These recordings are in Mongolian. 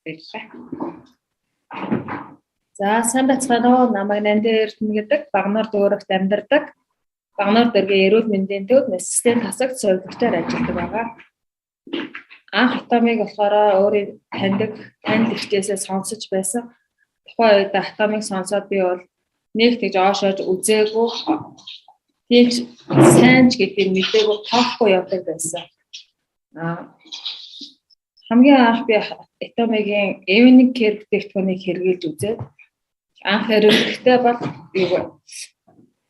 Баярлалаа. За сайн бацгаана уу. Намайг Нандин Эрдэнэ гэдэг Багнаар дүүрэгт амьдардаг. Багнаар дүүргийн эрүүл мэндийн төвд ассистент хасагт сувилгачаар ажилладаг байгаа. Анх Атомыг болохоор өөрийн танил ихтээсээ сонсож байсан. Тухайн үед Атомыг сонсоод би бол нэг тэгж оошоож үзээгүй. Тийч сайн ч гэдгийг мэдээгүй тоохгүй явдаг байсан. Хамгийн анх би Атомигийн evening care бүтээгдэхүүнийг хэрэглэж үзээд анх хэрэглэхдээ бол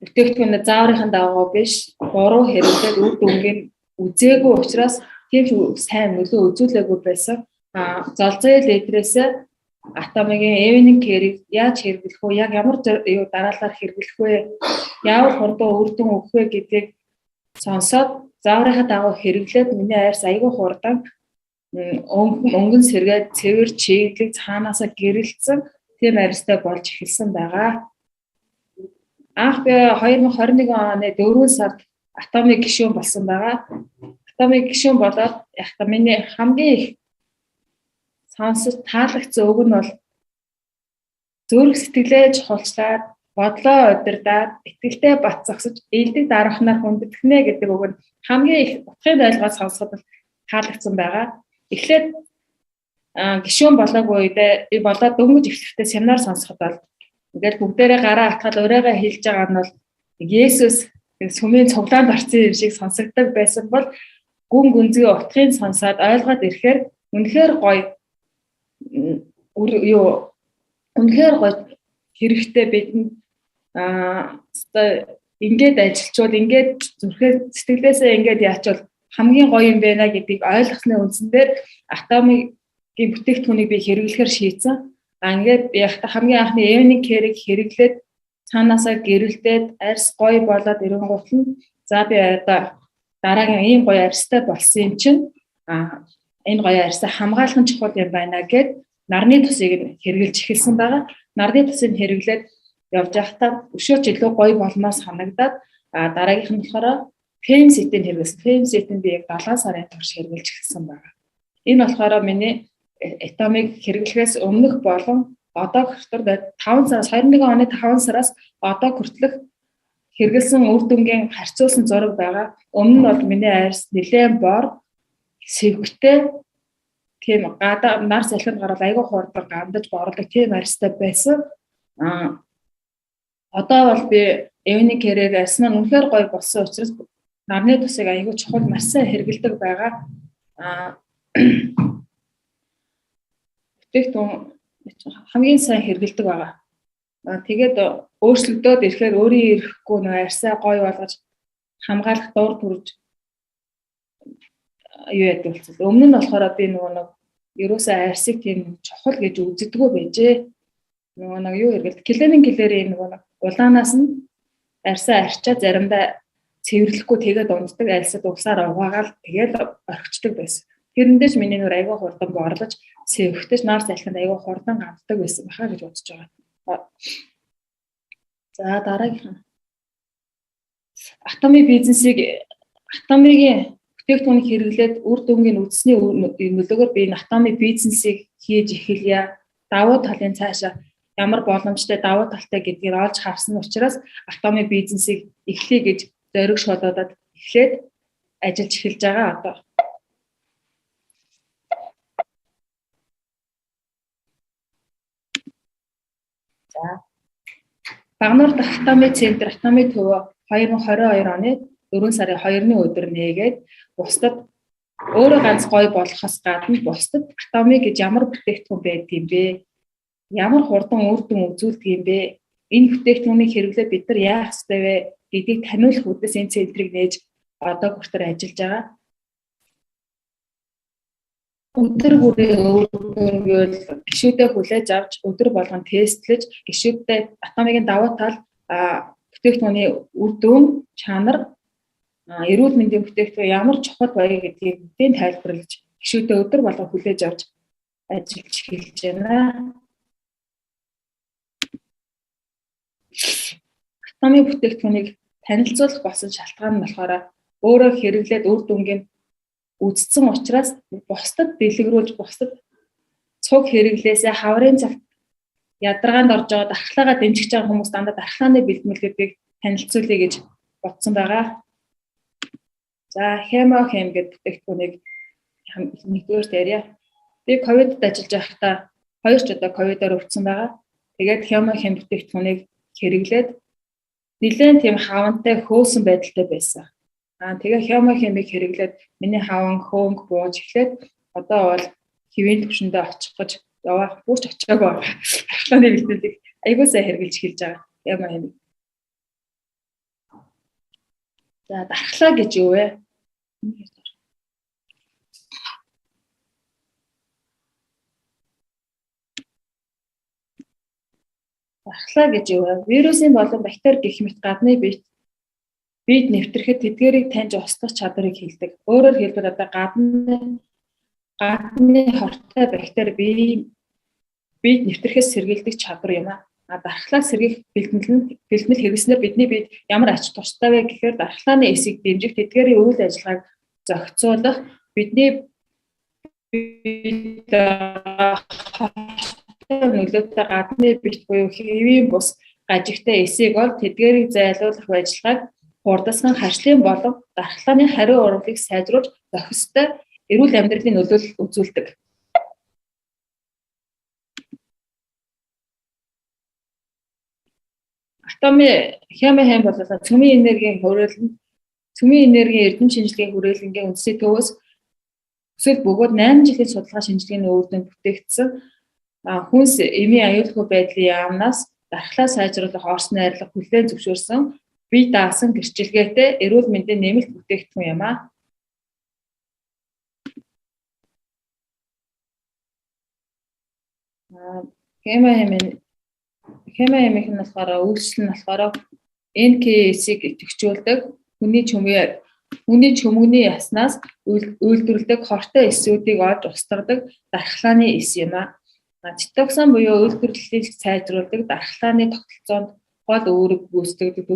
бүтээгдэхүүнээ зааврын дагуу биш, буруу хэрэглээд үр дүнгийн үзээгүй учраас тийм сайн нөлөө үзүүлээгүй байсан. Золзоо литрээсээ Атомигийн evening care-ийг яаж хэрэглэх вэ? Яг ямар дараалалаар хэрэглэх вэ? Ямар хурдан үр дүн өгөх вэ гэдгийг сонсоод зааврын дагуу хэрэглээд миний арьс аягүй хурдан өнгөн сэргээд цэвэр чиглэг цаанаасаа гэрэлтсэн тийм арьстай болж эхэлсэн байгаа. Анх би 2021 оны 4 сард Атомыг гишүүн болсон байгаа. Атомыг гишүүн болоод миний хамгийн их сонсож таалагдсан үг нь бол зүрх сэтгэлээ чухалчлаад, бодлоо удирдаад, итгэлтэй бат зогсож, элдэг дарахнаар хүндэтгэнэ гэдэг үг нь хамгийн их утгыг ойлгоод сонсоход таалагдсан байгаа. Эхлээд гишүүн болоогүй үедээ би болоод дөнгөж эхлэхдээ семинар сонсоход бол ингээд бүгдээрээ гараа атгал өрөөгөө хэлж байгаа нь бол Есүс сүмийн цуглаанд орсон юм шиг сонсогддог байсан бол гүн гүнзгий утгыг сонсоод ойлгоод ирэхээр үнэхээр гоё хэрэгтэй бидэнд ингээд ажилчвал ингээд зүрхээ сэтгэлээсээ ингээд яачвал хамгийн гоё юм байна гэдгийг ойлгосны үндсэн дээр Атомигийн бүтээгдэхүүнийг би хэрэглэхээр шийдсэн. Ингээд хамгийн анхны evening care-ийг хэрэглээд цаанаасаа гэрэлтээд арьс гоё болоод ирэнгуут нь за би одоо дараагийн ийм гоё арьстай болсон юм чинь энэ гоё арьсаа хамгаалах нь чухал юм байна гэд нарны тусыг хэрэглэж эхэлсэн байгаа. Нарны тусыг хэрэглээд явж байхдаа өшөөч илүү гоё болмоо санагдаад дараагийнх нь болохоор Femset-ийг хэрэглэсэн. Femset-ийг би яг 7 сарын турш хэрэглэж эхэлсэн байна. Энэ болохоор миний Атомыг хэрэглэхээс өмнөх болон одоо хүртэл 5 сараас 21 оны 5 сараас одоо хүртэлх хэрэглэсэн үр дүнгийн харьцуулсан зураг байгаа. Өмнө нь бол миний арьс нэлээд бор, сэвгтэй тийм гадаа нар салхинд гараад айгүй хурдан гамдаж борлог тийм арьстай байсан. Одоо бол би evening care-ээр арьс маань үнэхээр гоё болсон учраас нарны тусыг аягүй чухал маш сайн хэрэглэдэг байгаа. Бүтээгдэхүүн хамгийн сайн хэрэглэдэг байгаа. Тэгээд өөрчлөгдөөд ирэхээр өөрийн ирэхгүй арьсаа гоё болгож хамгаалах дуур төрж юу яадаг болсон. Өмнө нь болохоор би ерөөсөө арьсыг тийм чухал гэж үздэггүй байжээ. Юу хэрэглэдэг? Клининг-клэрийн улаанаас нь арьсаа арчаад заримдаа цэвэрлэхгүй тэгээд унддаг арьсад усаар угаагаад тэгээд орхичдаг байсан. Тэрэндээс миний нүр аягүй хурдан борлож сэвхтэйч нар салхинд аягүй хурдан гамддаг байсан баха гэж бодож байгаа. За дараагийнх нь Атомигийн бүтээгдэхүүнийг хэрэглээд үр дүнгийн үзсний нөлөөгөөр би энэ Атомиг бизнесийг хийж эхэлье. Давуу талын цаашаа ямар боломжтой давуу талтай гэдгийг олж харсан учраас Атомиг бизнесийг эхлэе гэж зориг шододод эхлээд ажиллаж эхэлж байгаа одоо. За. Багнаар дахь Атомын центр Атомын төв 2022 оны 4 сарын 2-ны өдөр нээгээд бусдад өөрөө ганц гоё болохоос гадна бусдад Атомыг гэж ямар бүтээгдэхүүн байдаг юм бэ? Ямар хурдан үр дүн үзүүлдэг юм бэ? Энэ бүтээгдэхүүнийг хэрэглээд бид нар яах ёстой вэ гэдгийг таниулах үднэс энэ центрийг нээж одоо хүртэл ажиллаж байгаа. Өдөр бүрийн гишүүдээ хүлээж авч өдөр болгон тестлэж гишүүдтэй Атомигийн давуу тал бүтээгдэхүүний үр дүн чанар эрүүл мэндийн бүтээгдэхүүн ямар чухал байг гэдгийг бүтээн тайлбарлаж гишүүдээ өдөр болгон хүлээж авч ажиллаж эхэлж байна. Атомын бүтээгдэхүүнийг танилцуулах болсон шалтгаан нь болохоор өөрөө хэрэглээд үр дүнгийн үзсэн учраас бусдад дэлгэрүүлж бусдад цуг хэрэглээсээ хаврын цагт ядаргаанд орж байгаа дархлаагаа дэмжиж байгаа хүмүүс дандаа дархлааны бэлтгэлүүдийг танилцуулъя гэж бодсон байгаа. За хемохем гэдэг бүтээгдэхүүнийг нэгдүгээр ярья. Би ковидд ажиллаж байхдаа 2 ч удаа ковидоор өвдсөн байгаа. Тэгээд хемохем бүтээгдэхүүнийг хэрэглээд нэлээд тийм хавантай хөөсөн байдалтай байсан. Тэгээ хемохемийг хэрэглээд миний хаван хөөнг бууж эхлээд одоо бол хэвийн төвшөндөө очих гэж яваа. Бүрч очиагүй байгаа. Дархлааны бэлтгэлийг аягүй сайн хэрэгжилж эхэлж байгаа. Хемохемийг. За дархлаа гэж юу вэ? Дархлаа гэж юу вэ? Вирусын болон бактери гэх мэт гадны биед нэвтрэхэд тэдгээрийг таньж устгах чадварыг хилдэг. Өөрөөр хэлбэл одоо гадны хортой бактери биед нэвтрэхээс сэргийлдэг чадвар юм аа. Дархлааг сэргийлэх бэлтгэл хэрэглэснээр бидний биед ямар ач тустай вэ гэхээр дархлааны эсийг дэмжих тэдгээрийн үйл ажиллагааг зохицуулах бидний нөлөөтэй гадны бит буюу хэвийн бус гажигтай эсийг ол тэдгээрийг зайлуулах ажиллагааг хурдасган харшлын болон дархлааны хариу урвалыг сайжруулж зохистой эрүүл амьдралын нөлөөлөл үзүүлдэг. Хемохем бол цөмийн энергийн эрдэм шинжилгээний хүрээлэнгийн үндсийн төвөөс өсвөл бөгөөд 8 жилийн судалгаа шинжилгээний үр дүнд бүтээгдсэн хүнс эмийн аюулгүй байдлын яамнаас дархлаа сайжруулах орос найрлах хүлээн зөвшөөрсөн бие даасан гэрчилгээтэй эрүүл мэндийн нэмэлт бүтээгдэхүүн юм аа. Хемохемийн нь болохоор үйлчлэл нь болохоор NKS-ийг идэвхжүүлдэг. Хүний чөмгөний яснаас үйлдвэрлэдэг хортой эсүүдийг олж устгадаг дархлааны эс юм аа. Цитоксан буюу үйлдвэрлэлийг сайжруулдаг дархлааны тогтолцоонд гол үүрэг гүйцэтгэдэг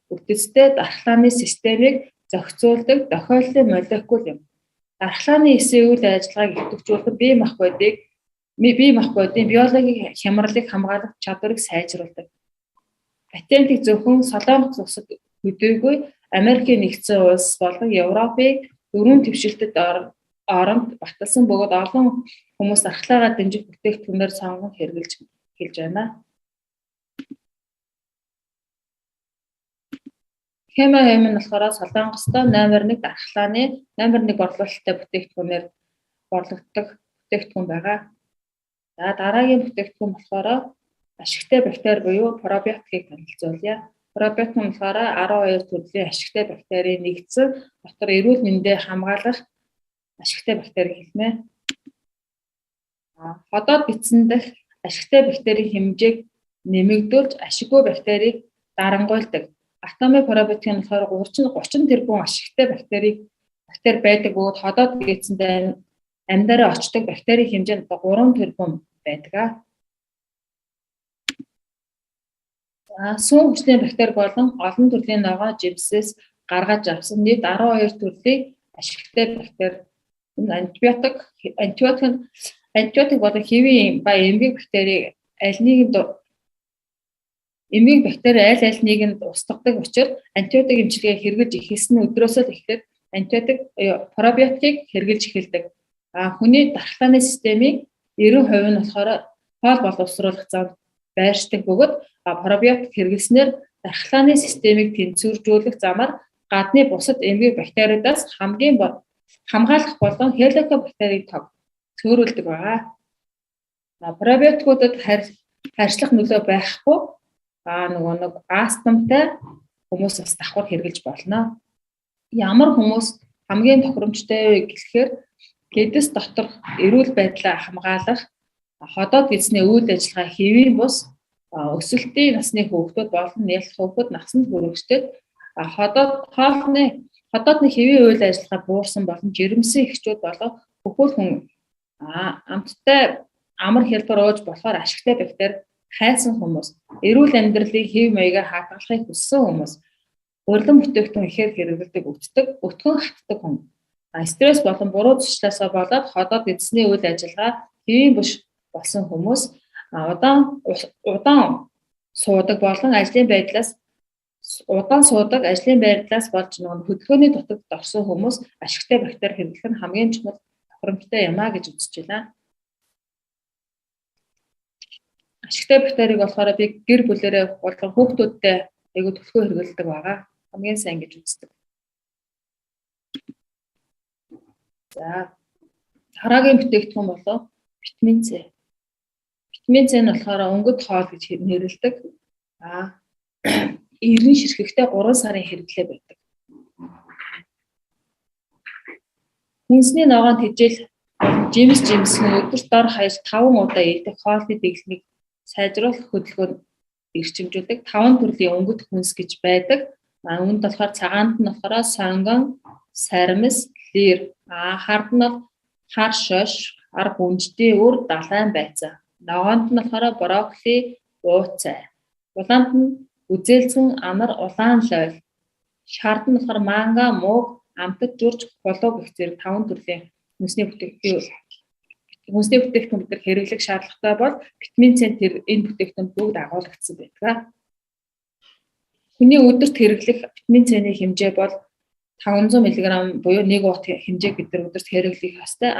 бүтэцтэй дархлааны системийг зохицуулдаг тохиолдлын молекул юм. Дархлааны эсийн үйл ажиллагааг идэвхжүүлэх бие махбодын биологийн хямралыг хамгаалах чадварыг сайжруулдаг. Патентыг зөвхөн Солонгос улсад хөдөөгүй Америкийн нэгдсэн улс болон Европын 4 твшилтэд оронд баталсан бөгөөд олон хүмүүс дархлаагаа дэмжих бүтээгдэхүүнээр сонгон хэрэгжилж эхэлж байна. Хемохем нь болохоор Солонгостой номер 1 дархлааны номер 1 борлуулалттай бүтээгдэхүүнээр борлогддог бүтээгдэхүүн байгаа. За дараагийн бүтээгдэхүүн болохоор ашигтай бактери буюу пробиотикийг танилцуулъя. Пробиотик нь болохоор 12 төрлийн ашигтай бактерийг нэгдсэн дотор эрүүл мэндэ хамгаалах ашигтай бактери хэлмээ. Ходоод битсэн дэх ашигтай бактерийн хэмжээг нэмэгдүүлж ашиггүй бактерийг дарангуйлдаг. Атомын пробиотик нь болохоор 30 тэрбум ашигтай бактери байдаг бөгөөд ходоод битсэндээ амьдараа очдог бактерийн хэмжээ нь 3 тэрбум байдаг. Сүүн хүчний бактери болон олон төрлийн ногоо жимсээс гаргаж авсан нийт 12 төрлийн ашигтай бактери. Антибиотик болон хэвийн ба эмгэг бактери аль нэгэнд устгадаг учраас антибиотик эмчилгээ хэрэглэж эхэлсэн өдрөөс л эхлээд пробиотикийг хэрэглэж эхэлдэг. Хүний дархлааны системийн 90% нь болохоор хоол боловсруулах замд байршдаг бөгөөд пробиотик хэрэглэснээр дархлааны системийг тэнцвэржүүлэх замаар гадны бусад эмгэг бактериудаас хамгаалах болон хеликобактерийн тог цөөрүүлдэг байгаа. Пробиотикуудад харьцлах нөлөө байхгүй нэг астмтай хүмүүс бас давхар хэрэглэж болно. Ямар хүмүүс хамгийн тохиромжтой вэ гэхээр гэдэс доторх эрүүл байдлаа хамгаалах ходоод гисний үйл ажиллагаа хэвийн бус өсөлтийн насны хүүхдүүд болон нээлт хүүхэд насанд хүрэгчдэд ходоодны хэвийн үйл ажиллагаа буурсан болон жирэмсэн эхчүүд болон бүхэл хүн амттай амар хялбар ууж болохоор ашигтай бактери хайсан хүмүүс, эрүүл амьдралын хэв маягаар хадгалахыг хүссэн хүмүүс, урьдчилан бүтээгдэхүүн ихээр хэрэглэдэг, өтгөн хатдаг хүн. Стресс болон буруу зуршлаасаа болоод ходоод эзсний үйл ажиллагаа хэвийн буш болсон хүмүүс удаан суудаг болон ажлын байдлаас болж нөгөө хөдөлгөөний дутагт орсон хүмүүс ашигтай бактери хэрэглэх нь хамгийн чухал тохиромжтой юм а гэж үзэж байна. Ашигтай бактерийг болохоор би гэр бүлэрээ болон хүүхдүүдтэй айгуу төлхөө хэрэглэдэг байгаа. Хамгийн сайн гэж үздэг. За дараагийн бүтээгдэхүүн болоо витамин С. Витамин С нь болохоор өнгөт хоол гэж нэрлэдэг. Эрен ширхэхдээ 3 сарын хэрэглээ байдаг. Хүнсний ногоон тэжээл жимс өдөрт дор хаяж 5 удаа идэх хоолны дэглэмийг сайжруулах хөдөлгөөнд эрчимжүүлдэг. 5 төрлийн өнгөт хүнс гэж байдаг. Үүнд болохоор цагаанд нь болохоор сонгон, сарамс, лир, хард нь хар шош, ар гүнжтэй өр далайн байцаа. Ногоонд нь болохоор брокколи, ууцай. Улаанд нь үзээлцэн амар улаан лойл. Шард нь болохоор манга, мууг, амтд журж, булуу гэх зэрэг 5 төрлийн хүнсний бүтээгдэхүүн бид хэрэглэх шаардлагатай бол витамин С энэ бүтээгдэхүүнд бүгд агуулгдсан байдаг. Хүний өдөрт хэрэглэх витамин С-ийн хэмжээ бол 500 мг буюу 1 ут хэмжээг бид өдөрт хэрэглэх ёстой.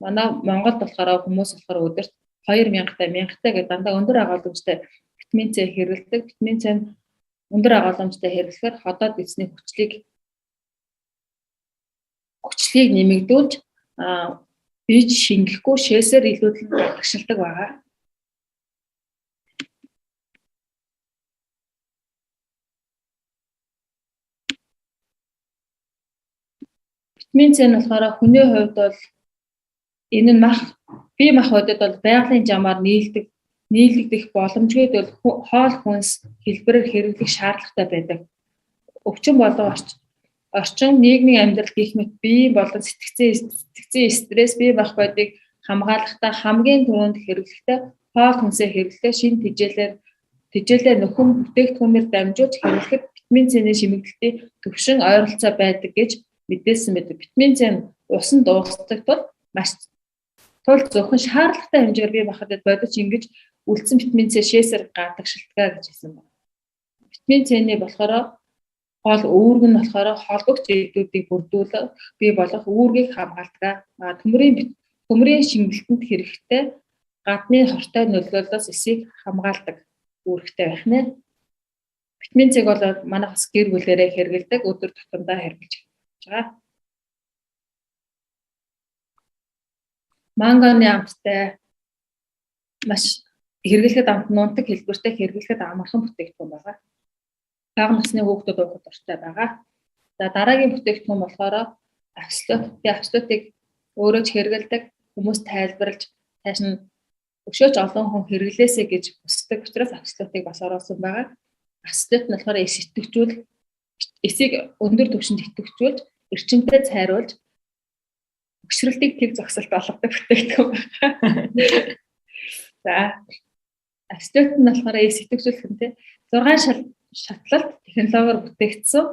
Манай Монголд болохоор хүмүүс болохоор өдөрт 2000-тай 1000-тай гэдэг дандаа өндөр агуулгамжтай витамин С хэрэглэдэг. Витамин С өндөр агуулгамжтай хэрэглэхээр ходоод эзний хүчлийг нэмэгдүүлж бие шингэхгүй шээсээр илүүдлэн багшилдаг байгаа. Витамин С нь болохоор хүний хувьд бол энэ нь бие махбодод бол байгалийн жамаар нийлэгдэх боломжгүй бол хоол хүнс хэлбэрээр хэрэглэх шаардлагатай байдаг. Өвчин болон орчин нийгмийн амьдрал гэх мэт бие болон сэтгцийн стресс бие махбодыг хамгаалахдаа хамгийн түрүүнд хэрэглэхдээ хоол хүнсээ хэрэглэх шинэ тэжээлээр нөхөн бүтээгдэхүүнээр дамжуулж хэрэглэхэд витамин С-ийн шимэгдэлтийн төвшин ойролцоо байдаг гэж мэдээлсэн байдаг. Витамин С нь усан дуустдаг тул зөвхөн шаардлагатай хэмжээгээр бие махбодод бодож ингэж үлдсэн витамин С шээсээр гадаг шилтгаа гэж хэлсэн байна. Витамин С-ний болохоор гол үүрэг нь болохоор холбогч элдвүүдийг бүрдүүлэх, бий болох үүргийг хамгаалдаг. Төмрийн шингэлтэнд хэрэгтэй гадны хортой нөлөөллөөс эсийг хамгаалдаг үүрэгтэй байх нэ. Витамин С-г бол манай бас гэр бүлээрээ хэрэглэдэг, өдөр тутамдаа хэрэглэж байгаа. Манганы амттай маш хэрэглэхэд амт нунтаг хэлбэртэй хэрэглэхэд амархан бүтээгдэхүүн байгаа. Бага насны хүүхдүүд уухад дуртай байгаа. За дараагийн бүтээгдэхүүн болохоор абсолютыг өөрөө ч хэрэглэдэг, хүмүүс тайлбарлаж цааш нь өшөөж олон хүн хэрэглээсэй гэж хүсдэг учраас абсолютыг бас оруулсан байгаа. Абсолют нь болохоор эсийг өндөр түвшинд идэвхжүүлж, эрчимтэй цайруулж өгшрөлтийг тэг зогсолт болгодог бүтээгдэхүүн байна. За абсолют нь болохоор эс идэвхжүүлэх нь 6 шатлалт технологиор бүтээгдсэн.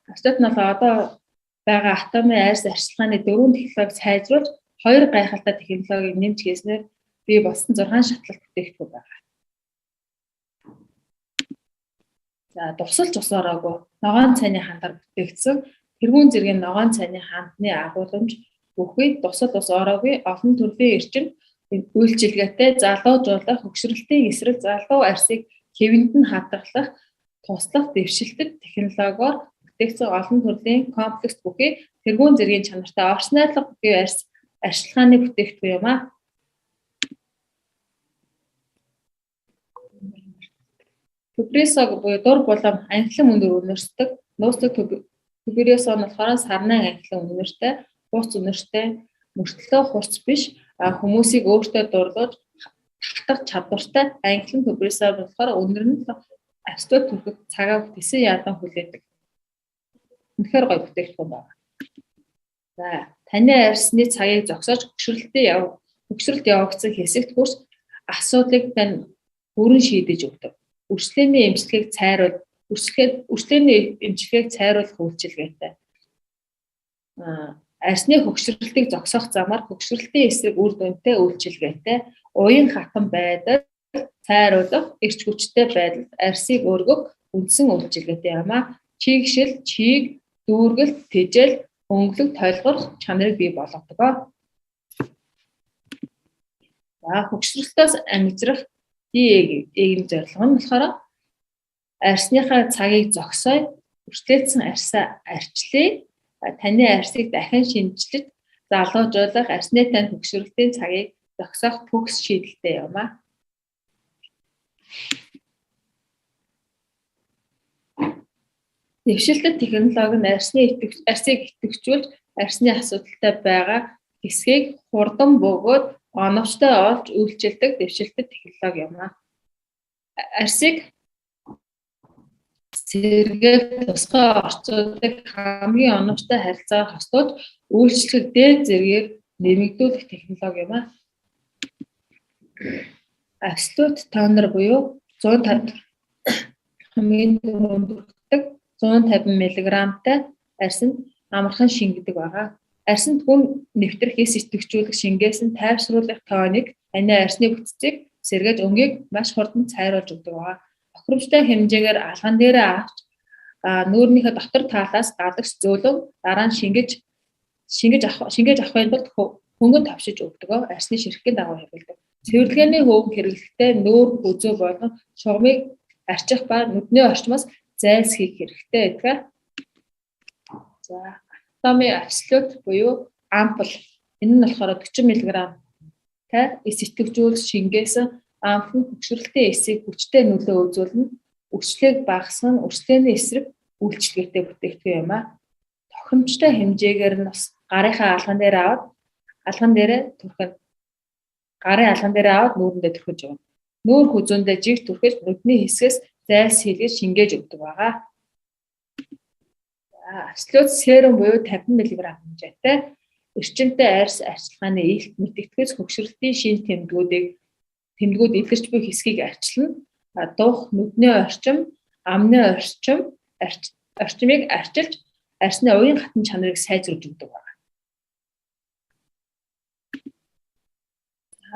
Абсолют нь одоо байгаа атомын айрс арчилгааны 4 технологиг сайжруулж 2 гайхалтай технологиг нэмж хийснээр бий болсон 6 шатлалт бүтээгдэхүүн байгаа. За дусалж ус ороогүй ногоон цайны хандар бүтээгдсэн. Тэргүүн зэргийн ногоон цайны хандны агуулмж бүхий дусал ус ороогүй олон төрлийн эрчим үйлчилгээтэй залуужуулах, өгшрөлтийн эсрэг залуу арсыг хэвэнд нь хадгалах, туслах дэвшилтэд технологиор бүтээгдсэн олон төрлийн комплекс бүхий тэргүүн зэргийн чанартай орч найдлага бүхий арчилгааны бүтээгдэхүүн юм а. Тубересог буюу дур булам анхлан өндөр үнэрсдэг. Нууцлаг тубересог нь болохоор сарнайн анхлан үнэртэй, хурц үнэртэй, мөртлөө хурц биш хүмүүсийг өөртөө дурлуулж татах чадвартай анхлан тубересог болохоор өнөр нь абсолют төрхөд цагаа тэсэн ядан хүлээдэг. Үнэхээр гоё бүтээгдэхүүн байна. За таны арьсны цагийг зогсоож хөксрөлт явагдсан хэсэгт хүрч асуудлыг тань бүрэн шийдэж өгдөг. Үржлээний эмчилгээг цайруулах үйлчилгээтэй. арсны хөгшрөлтийг зогсоох замаар хөгшрөлтийн эсрэг үр дүнтэй үйлчилгээтэй уян хатан байдал, цайруулах, эрч хүчтэй байдал, арсыг өргөх үндсэн үйлчилгээтэй юм а. Чигшил, чиг, дүүргэлт, тэжээл, өнгөлөг, тойлгох чанарыг бий болгодог. За хөгшрөлтөөс амжирах дэгийн зорилго нь болохоор арсныхаа цагийг зогсоё, өрчлөөдсөн арсаа арчлая, таны арсыг дахин шинжилж залуужуулах арсны тань хөгшрөлтийн цагийг зогсоох төгс шийдэлтэй юм а. Дэвшилтэт технологи нь арсыг идэвхжүүлж арсны асуудалтай байгаа хэсгийг хурдан бөгөөд оновчтой олж үйлчилдэг дэвшилтэт технологи юм а. Арсыг сэргээх тусгай орчуудыг хамгийн оновчтой харилцаагаар хослуулж үйлчлэх дээд зэргээр нэмэгдүүлэх технологи юм а. Absolute toner буюу 150 хамгийн өндөртөг 150 мг-тай арсанд амархан шингэдэг байгаа. Арсанд гүн нэвтрэх эс идэвхжүүлэх шингээс нь тайвшруулах тооник ани арсны бүтцийг сэргээж өнгийг маш хурдан цайруулж өгдөг байгаа. Тохиромжтой хэмжээгээр алган дээрээ авч нүүрнийхээ дотор талаас гадагш зөөлөн дараа нь шингэж авахын тулд хөнгөн тавшиж өгдөг. Арсны ширхгийн дагуу хэрэглэдэг. Цэвэрлэгээний хөвөг хэрэглэхдээ нүүр үзүү болон шугамыг арчих ба нүдний орчмоос зайлсхийх хэрэгтэй байдаг. За, атомын абсолют буюу ампул. Энэ нь болохоор 40 мг-тай эс идэвхжүүлэх шингээс ампул нь хөгшрөлтийн эсийг хүчтэй нөлөө үзүүлнэ. Өрчлөөг багасгах, өрчлөөний эсрэг үйлчлэгтэй бүтээгдэхүүн юм а. Тохиромжтой хэмжээгээр нь бас гарын алган дээрээ аваад нүүрэндээ түрхэж өгнө. Нүүр хүзүүндээ жиг түрхэж нүдний хэсгээс зайлсхийгээд шингээж өгдөг байгаа. Абсолют серум буюу 50 мг хэмжээтэй эрчимтэй арс арчилгааны илт мэдгэдэгс хөгшрөлтийн шин тэмдгүүд илэрч буй хэсгийг арчилна. Дух, нүдний орчим, амны орчмыг арчилж арсны уян хатан чанарыг сайжруулж өгдөг байна.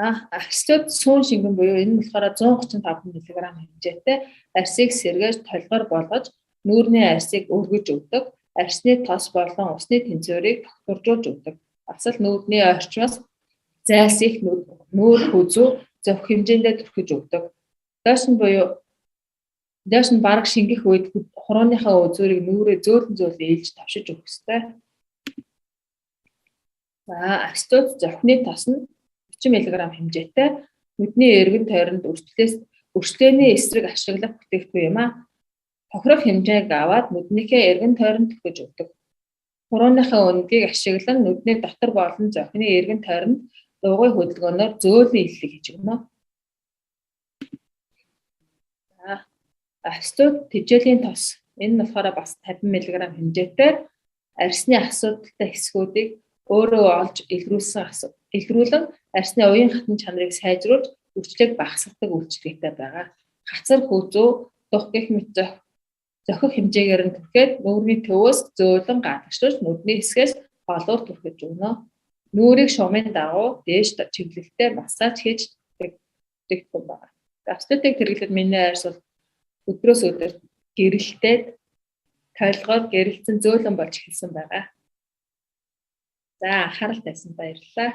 Абсолют суун шингэн буюу энэ нь болохоор 135 мг хэмжээтэй арсыг сэргээж толгоор болгож нүүрний арсыг өргөж өгдөг. Арсны тос болон усны тэнцвэрийг тогтворжуулж өгдөг. Бас л нүүрний орчмоос зайлсхийх нүүр хүзүү зөвх хэмжээндээ түрхэж өгдөг. Доош нь бараг шингэх үед хурууныхаа үзүүрийг нүүрээ зөөлөн ээлж тавшиж өгөх ёстой. За, абсолют зохины тос нь 30 мг хэмжээтэй нүдний эргэн тойронд өрчлөөний эсрэг ашиглах бүтээгдэхүүн юм а. Тохирох хэмжээг аваад нүднийхээ эргэн тойронд түрхэж өгдөг. Хурууныхаа өнгийг ашиглан нүдний дотор болон зохины эргэн тойронд дугуй хөдөлгөөнөөр зөөлөн иллэг хийж өгнө. За, абсолют тэжээлийн тос. Энэ нь болохоор бас 50 мг хэмжээтэй арсны асуудалтай хэсгүүдийг өөрөө олж илрүүлэн арсны уян хатан чанарыг сайжруулж өрчлөөг багасгадаг үйлчилгээтэй байгаа. Хацар хүзүү, дух гэх мэт зохих хэмжээгээр нь түрхээд нүүрний төвөөс зөөлөн гадагшлуулж нүдний хэсгээс голоор түрхэж өгнө. Нүүрийг шумын дагуу дээш чиглэлтэй массаж хийж бүтээгдэхүүн байна. Абсолютыг хэрэглээд миний арс бол өдрөөс өдөр гэрэлтээд тойлгоор гэрэлцэн зөөлөн болж эхэлсэн байгаа. За, анхаарал тавьсан баярлалаа.